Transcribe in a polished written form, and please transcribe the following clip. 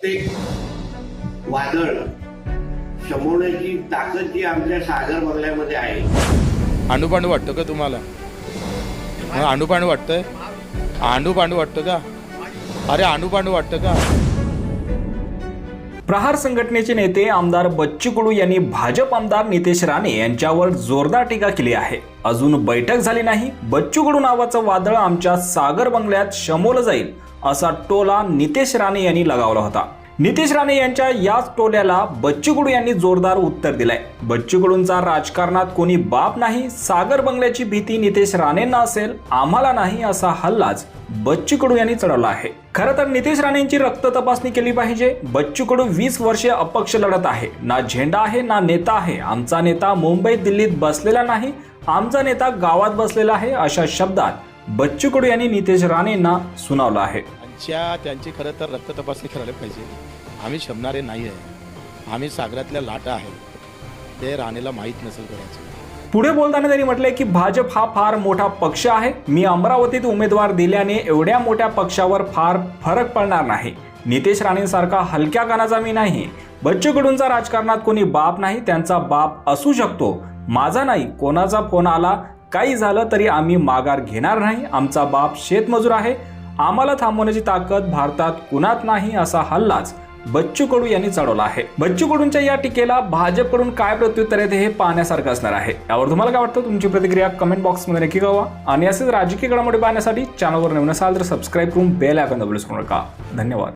प्रत्येक वादळ शमवण्याची ताकद जी आमच्या सागर बंगल्यामध्ये आहे. आंडूपांडू वाटतं का तुम्हाला? आंडूपांडू वाटतंय? आंडूपांडू वाटतं का? अरे आंडूपांडू वाटतं का? प्रहार संघटनेचे नेते आमदार बच्चू कडू यांनी भाजप आमदार नितेश राणे यांच्यावर जोरदार टीका केली आहे. अजून बैठक झाली नाही, बच्चू कडू नावाचं वादळ आमच्या सागर बंगल्यात शमवलं जाईल असा टोला नितेश राणे यांनी लगावला होता. नितेश राणे यांच्या याच टोल्याला बच्चू कडू यांनी जोरदार उत्तर दिलंय. बच्चू कडूंचा राजकारणात कोणी बाप नाही, सागर बंगल्याची भीती नितेश राणेंना असेल, आम्हाला नाही असा हल्लाच बच्चू कडू यांनी चढवला आहे. खरं तर नितेश राणेंची रक्त तपासणी केली पाहिजे. बच्चू कडू 20 वर्षे अपक्ष लढत आहे, ना झेंडा आहे ना नेता आहे. आमचा नेता मुंबईत दिल्लीत बसलेला नाही, आमचा नेता गावात बसलेला आहे, अशा शब्दात बच्चू कडू यांनी नितेश राणेंना सुनावलं आहे. त्यांची खरं तर रक्त तपासणी करायला पाहिजे. आम्ही शमणारे नाही आहे, आम्ही सागरातल्या लाटा आहे, ते राणेला माहीत नसेल करायचं. पुढे बोलताना त्यांनी म्हटलंय की भाजप हा फार मोठा पक्ष आहे. मी अमरावतीत उमेदवार दिल्याने एवढ्या मोठ्या पक्षावर फार फरक पडणार नाही. नितेश राणेंसारखा हलक्या कानाचा मी नाही. बच्चू कडूंचा राजकारणात कोणी बाप नाही, त्यांचा बाप असू शकतो, माझा नाही. कोणाचा फोन आला, काही झालं तरी आम्ही माघार घेणार नाही. आमचा बाप शेतमजूर आहे, आम्हाला थांबवण्याची ताकद भारतात कुणात नाही, असा हल्लाच बच्चू कडू यांनी चढवला आहे. बच्चू कडूंच्या या टीकेला भाजपकडून काय प्रत्युत्तर येते हे पाहण्यासारखं असणार आहे. यावर तुम्हाला काय वाटतं? तुमची प्रतिक्रिया कमेंट बॉक्समध्ये नक्की कळवा. आणि असेच राजकीय घडामोडी पाहण्यासाठी चॅनलवर नवीन असाल तर सबस्क्राईब करून बेल आयकॉन दाबून विसरू नका. धन्यवाद.